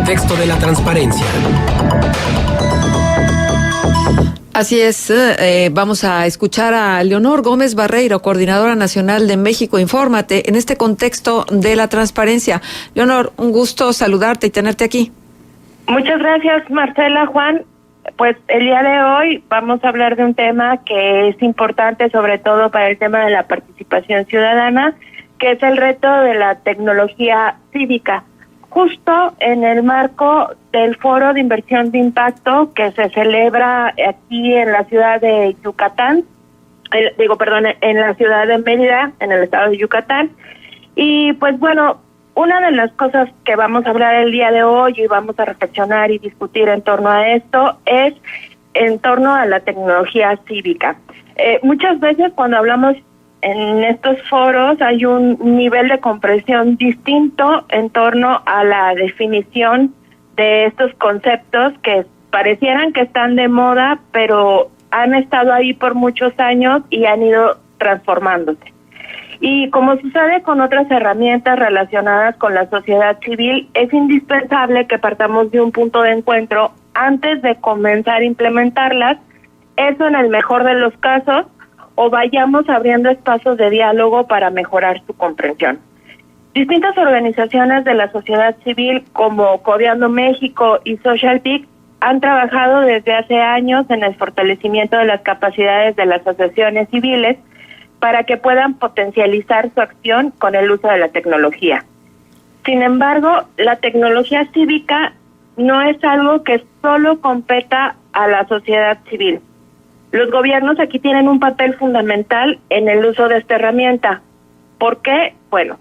contexto de la transparencia. Así es, vamos a escuchar a Leonor Gómez Barreiro, coordinadora nacional de México Infórmate, en este contexto de la transparencia. Leonor, un gusto saludarte y tenerte aquí. Muchas gracias, Marcela, Juan. Pues el día de hoy vamos a hablar de un tema que es importante, sobre todo para el tema de la participación ciudadana, que es el reto de la tecnología cívica. Justo en el marco del Foro de Inversión de Impacto que se celebra aquí en la ciudad de Yucatán, en la ciudad de Mérida, en el estado de Yucatán. Y pues bueno, una de las cosas que vamos a hablar el día de hoy y vamos a reflexionar y discutir en torno a esto es en torno a la tecnología cívica. Muchas veces cuando hablamos en estos foros hay un nivel de comprensión distinto en torno a la definición de estos conceptos que parecieran que están de moda, pero han estado ahí por muchos años y han ido transformándose. Y como sucede con otras herramientas relacionadas con la sociedad civil, es indispensable que partamos de un punto de encuentro antes de comenzar a implementarlas, eso en el mejor de los casos, o vayamos abriendo espacios de diálogo para mejorar su comprensión. Distintas organizaciones de la sociedad civil como Codeando México y SocialPeak han trabajado desde hace años en el fortalecimiento de las capacidades de las asociaciones civiles para que puedan potencializar su acción con el uso de la tecnología. Sin embargo, la tecnología cívica no es algo que solo competa a la sociedad civil. Los gobiernos aquí tienen un papel fundamental en el uso de esta herramienta. ¿Por qué? Bueno,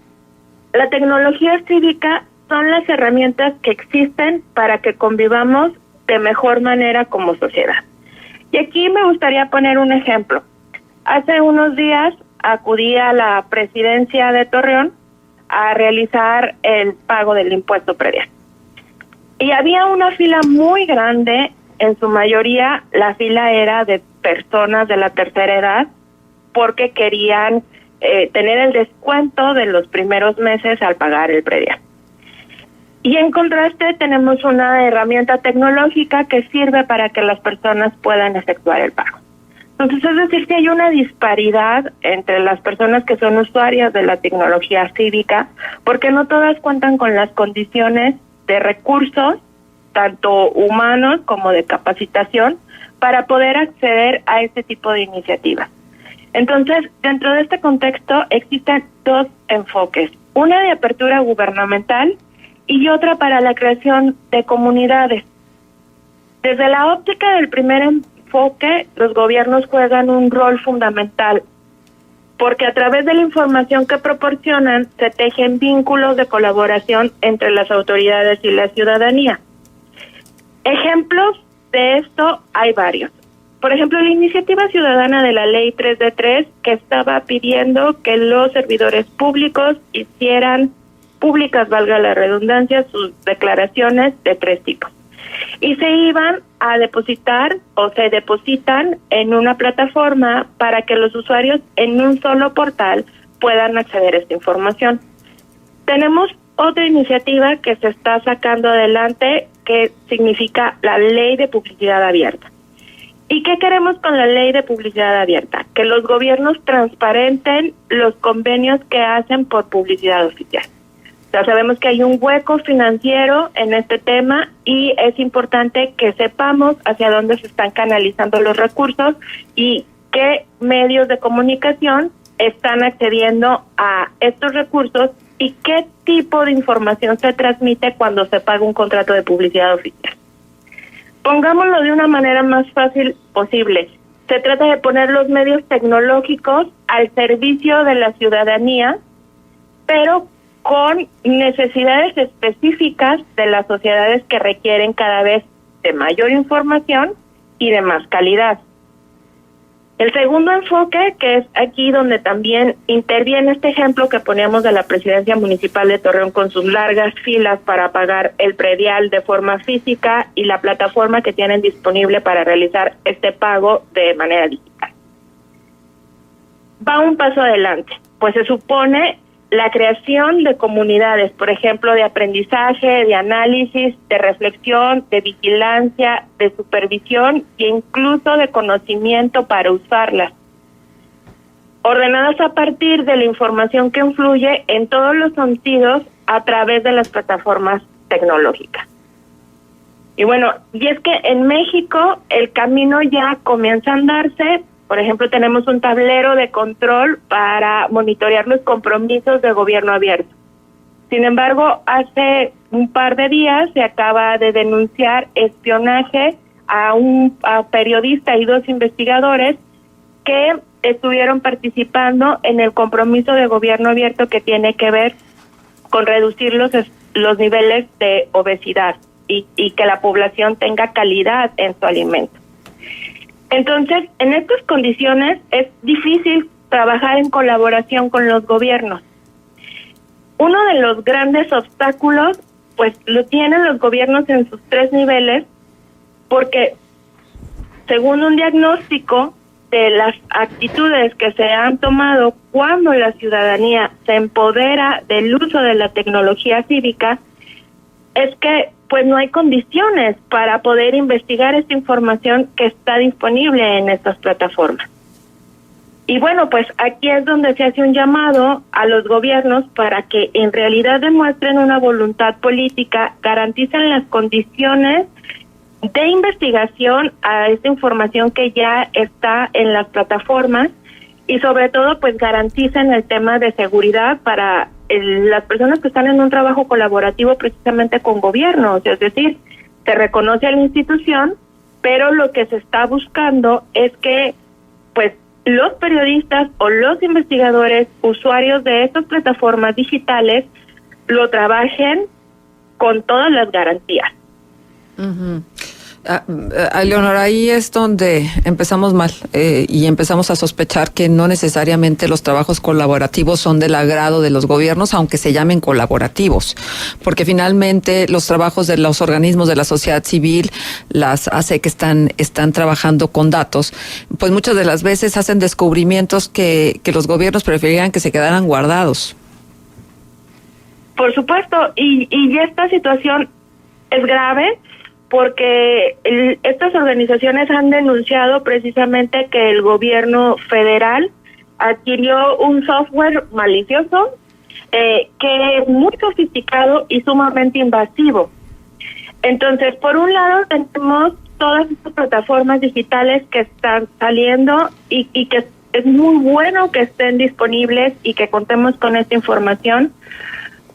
la tecnología cívica son las herramientas que existen para que convivamos de mejor manera como sociedad. Y aquí me gustaría poner un ejemplo. Hace unos días acudí a la presidencia de Torreón a realizar el pago del impuesto predial. Y había una fila muy grande, en su mayoría la fila era de personas de la tercera edad, porque querían tener el descuento de los primeros meses al pagar el predial. Y en contraste tenemos una herramienta tecnológica que sirve para que las personas puedan efectuar el pago. Entonces, es decir, que hay una disparidad entre las personas que son usuarias de la tecnología cívica, porque no todas cuentan con las condiciones de recursos, tanto humanos como de capacitación, para poder acceder a este tipo de iniciativas. Entonces, dentro de este contexto existen dos enfoques, una de apertura gubernamental y otra para la creación de comunidades. Desde la óptica del primer enfoque, los gobiernos juegan un rol fundamental, porque a través de la información que proporcionan se tejen vínculos de colaboración entre las autoridades y la ciudadanía. Ejemplos de esto hay varios. Por ejemplo, la iniciativa ciudadana de la Ley 3D3, que estaba pidiendo que los servidores públicos hicieran públicas, valga la redundancia, sus declaraciones de 3 tipos. Y se iban a depositar o se depositan en una plataforma para que los usuarios en un solo portal puedan acceder a esta información. Tenemos otra iniciativa que se está sacando adelante que significa la Ley de Publicidad Abierta. ¿Y qué queremos con la Ley de Publicidad Abierta? Que los gobiernos transparenten los convenios que hacen por publicidad oficial. Ya sabemos que hay un hueco financiero en este tema y es importante que sepamos hacia dónde se están canalizando los recursos y qué medios de comunicación están accediendo a estos recursos y qué tipo de información se transmite cuando se paga un contrato de publicidad oficial. Pongámoslo de una manera más fácil posible. Se trata de poner los medios tecnológicos al servicio de la ciudadanía, pero con necesidades específicas de las sociedades que requieren cada vez de mayor información y de más calidad. El segundo enfoque, que es aquí donde también interviene este ejemplo que poníamos de la Presidencia Municipal de Torreón con sus largas filas para pagar el predial de forma física y la plataforma que tienen disponible para realizar este pago de manera digital. Va un paso adelante, pues se supone la creación de comunidades, por ejemplo, de aprendizaje, de análisis, de reflexión, de vigilancia, de supervisión e incluso de conocimiento para usarlas, ordenadas a partir de la información que influye en todos los sentidos a través de las plataformas tecnológicas. Y bueno, y es que en México el camino ya comienza a andarse. Por ejemplo, tenemos un tablero de control para monitorear los compromisos de gobierno abierto. Sin embargo, hace un par de días se acaba de denunciar espionaje a un periodista y 2 investigadores que estuvieron participando en el compromiso de gobierno abierto que tiene que ver con reducir los niveles de obesidad y que la población tenga calidad en su alimento. Entonces, en estas condiciones es difícil trabajar en colaboración con los gobiernos. Uno de los grandes obstáculos, pues lo tienen los gobiernos en sus 3 niveles, porque según un diagnóstico de las actitudes que se han tomado cuando la ciudadanía se empodera del uso de la tecnología cívica, es que pues no hay condiciones para poder investigar esta información que está disponible en estas plataformas. Y bueno, pues aquí es donde se hace un llamado a los gobiernos para que en realidad demuestren una voluntad política, garanticen las condiciones de investigación a esta información que ya está en las plataformas y sobre todo pues garanticen el tema de seguridad para las personas que están en un trabajo colaborativo precisamente con gobiernos, es decir, se reconoce a la institución, pero lo que se está buscando es que pues los periodistas o los investigadores, usuarios de estas plataformas digitales, lo trabajen con todas las garantías. Uh-huh. Leonor, ahí es donde empezamos mal y empezamos a sospechar que no necesariamente los trabajos colaborativos son del agrado de los gobiernos, aunque se llamen colaborativos, porque finalmente los trabajos de los organismos de la sociedad civil, las ACE que están trabajando con datos, pues muchas de las veces hacen descubrimientos que los gobiernos preferirían que se quedaran guardados. Por supuesto, y esta situación es grave, porque estas organizaciones han denunciado precisamente que el gobierno federal adquirió un software malicioso que es muy sofisticado y sumamente invasivo. Entonces, por un lado tenemos todas estas plataformas digitales que están saliendo y que es muy bueno que estén disponibles y que contemos con esta información,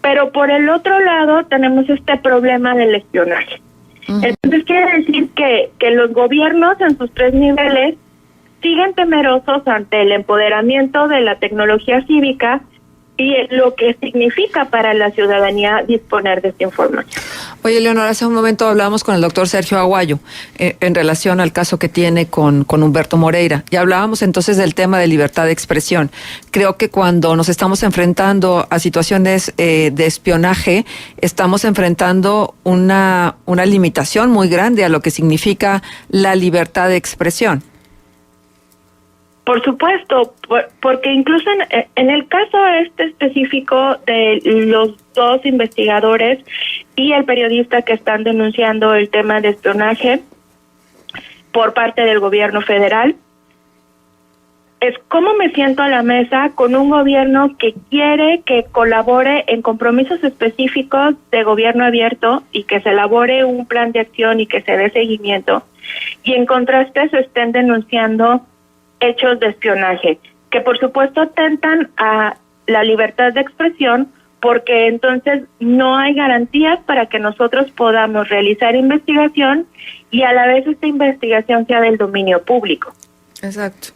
pero por el otro lado tenemos este problema del espionaje. Entonces quiere decir que los gobiernos en sus 3 niveles siguen temerosos ante el empoderamiento de la tecnología cívica y lo que significa para la ciudadanía disponer de esta información. Oye, Leonor, hace un momento hablábamos con el doctor Sergio Aguayo en relación al caso que tiene con Humberto Moreira y hablábamos entonces del tema de libertad de expresión. Creo que cuando nos estamos enfrentando a situaciones de espionaje, estamos enfrentando una limitación muy grande a lo que significa la libertad de expresión. Por supuesto, porque incluso en el caso específico de los 2 investigadores y el periodista que están denunciando el tema de espionaje por parte del gobierno federal, es cómo me siento a la mesa con un gobierno que quiere que colabore en compromisos específicos de gobierno abierto y que se elabore un plan de acción y que se dé seguimiento, y en contraste se estén denunciando hechos de espionaje, que por supuesto atentan a la libertad de expresión, porque entonces no hay garantías para que nosotros podamos realizar investigación y a la vez esta investigación sea del dominio público. Exacto.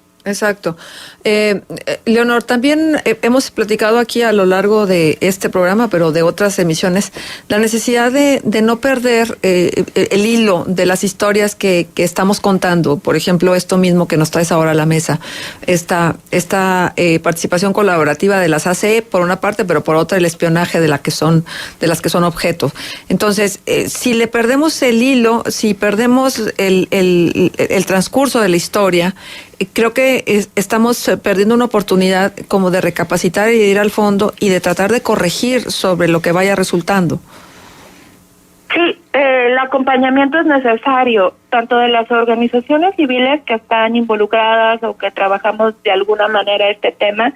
Leonor, también hemos platicado aquí a lo largo de este programa, pero de otras emisiones, la necesidad de no perder el hilo de las historias que estamos contando. Por ejemplo, esto mismo que nos traes ahora a la mesa, esta participación colaborativa de las ACE, por una parte, pero por otra el espionaje de las que son objeto. Entonces, si le perdemos el hilo, si perdemos el transcurso de la historia, creo que estamos perdiendo una oportunidad como de recapacitar y de ir al fondo y de tratar de corregir sobre lo que vaya resultando. Sí, el acompañamiento es necesario, tanto de las organizaciones civiles que están involucradas o que trabajamos de alguna manera este tema,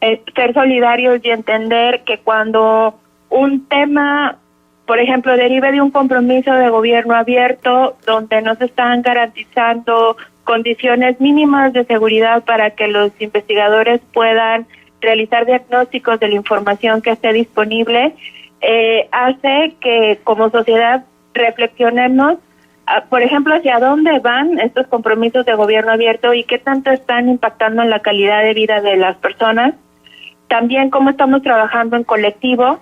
ser solidarios y entender que cuando un tema, por ejemplo, derive de un compromiso de gobierno abierto, donde no se están garantizando condiciones mínimas de seguridad para que los investigadores puedan realizar diagnósticos de la información que esté disponible, hace que como sociedad reflexionemos, por ejemplo, hacia dónde van estos compromisos de gobierno abierto y qué tanto están impactando en la calidad de vida de las personas. También cómo estamos trabajando en colectivo,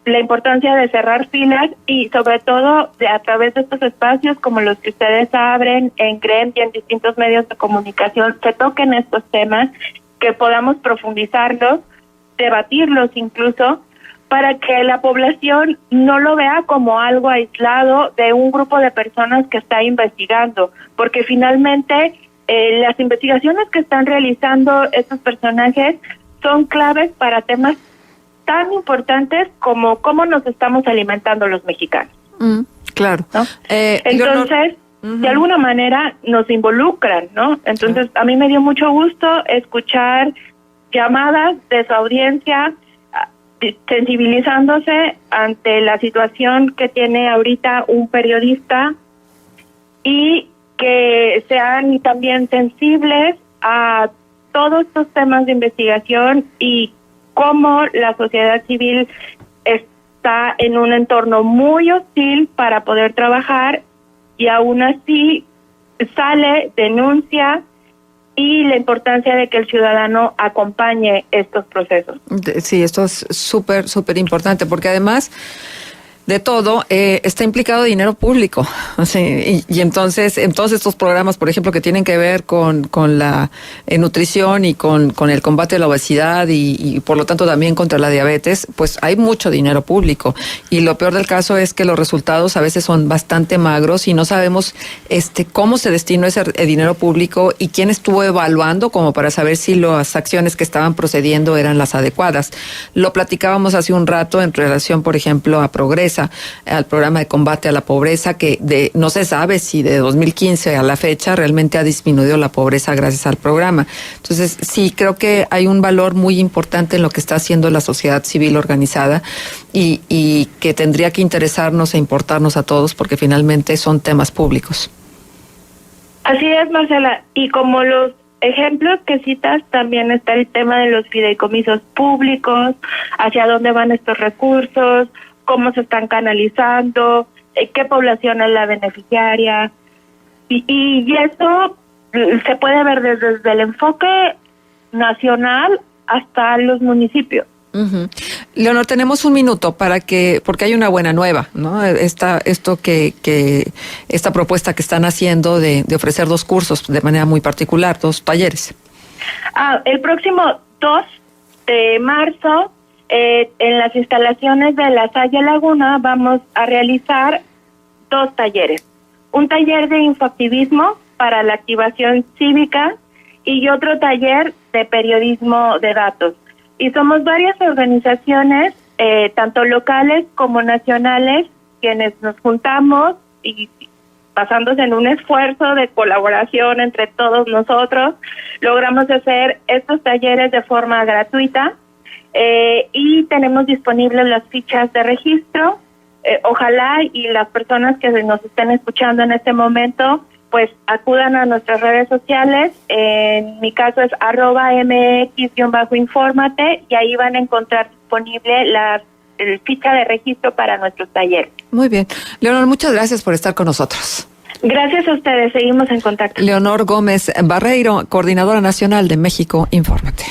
la importancia de cerrar filas y sobre todo a través de estos espacios como los que ustedes abren en GREM y en distintos medios de comunicación, se toquen estos temas, que podamos profundizarlos, debatirlos incluso, para que la población no lo vea como algo aislado de un grupo de personas que está investigando, porque finalmente las investigaciones que están realizando estos personajes son claves para temas tan importantes como cómo nos estamos alimentando los mexicanos. Claro. ¿No? Entonces, de alguna manera nos involucran, ¿no? Entonces, a mí me dio mucho gusto escuchar llamadas de su audiencia sensibilizándose ante la situación que tiene ahorita un periodista y que sean también sensibles a todos estos temas de investigación y cómo la sociedad civil está en un entorno muy hostil para poder trabajar y aún así sale, denuncia, y la importancia de que el ciudadano acompañe estos procesos. Sí, esto es súper, súper importante, porque además de todo, está implicado dinero público. Sí, y entonces, en todos estos programas, por ejemplo, que tienen que ver con la nutrición y con el combate a la obesidad y por lo tanto también contra la diabetes, pues hay mucho dinero público. Y lo peor del caso es que los resultados a veces son bastante magros y no sabemos cómo se destinó ese dinero público y quién estuvo evaluando como para saber si las acciones que estaban procediendo eran las adecuadas. Lo platicábamos hace un rato en relación, por ejemplo, a Progresa, al programa de combate a la pobreza, que no se sabe si de 2015 a la fecha realmente ha disminuido la pobreza gracias al programa. Entonces, sí, creo que hay un valor muy importante en lo que está haciendo la sociedad civil organizada y que tendría que interesarnos e importarnos a todos porque finalmente son temas públicos. Así es, Marcela. Y como los ejemplos que citas, también está el tema de los fideicomisos públicos, hacia dónde van estos recursos, cómo se están canalizando, qué población es la beneficiaria. Y eso se puede ver desde el enfoque nacional hasta los municipios. Leonor, tenemos un minuto porque hay una buena nueva, ¿no? Esta propuesta que están haciendo de ofrecer 2 cursos de manera muy particular, 2 talleres. El próximo 2 de marzo, en las instalaciones de la Salle Laguna, vamos a realizar 2 talleres. Un taller de infoactivismo para la activación cívica y otro taller de periodismo de datos. Y somos varias organizaciones, tanto locales como nacionales, quienes nos juntamos y basándose en un esfuerzo de colaboración entre todos nosotros, logramos hacer estos talleres de forma gratuita y tenemos disponibles las fichas de registro. Ojalá y las personas que nos estén escuchando en este momento pues acudan a nuestras redes sociales. En mi caso es @mx_infórmate y ahí van a encontrar disponible la ficha de registro para nuestros talleres. Muy bien. Leonor, muchas gracias por estar con nosotros. Gracias a ustedes, seguimos en contacto. Leonor Gómez Barreiro, Coordinadora Nacional de México Infórmate.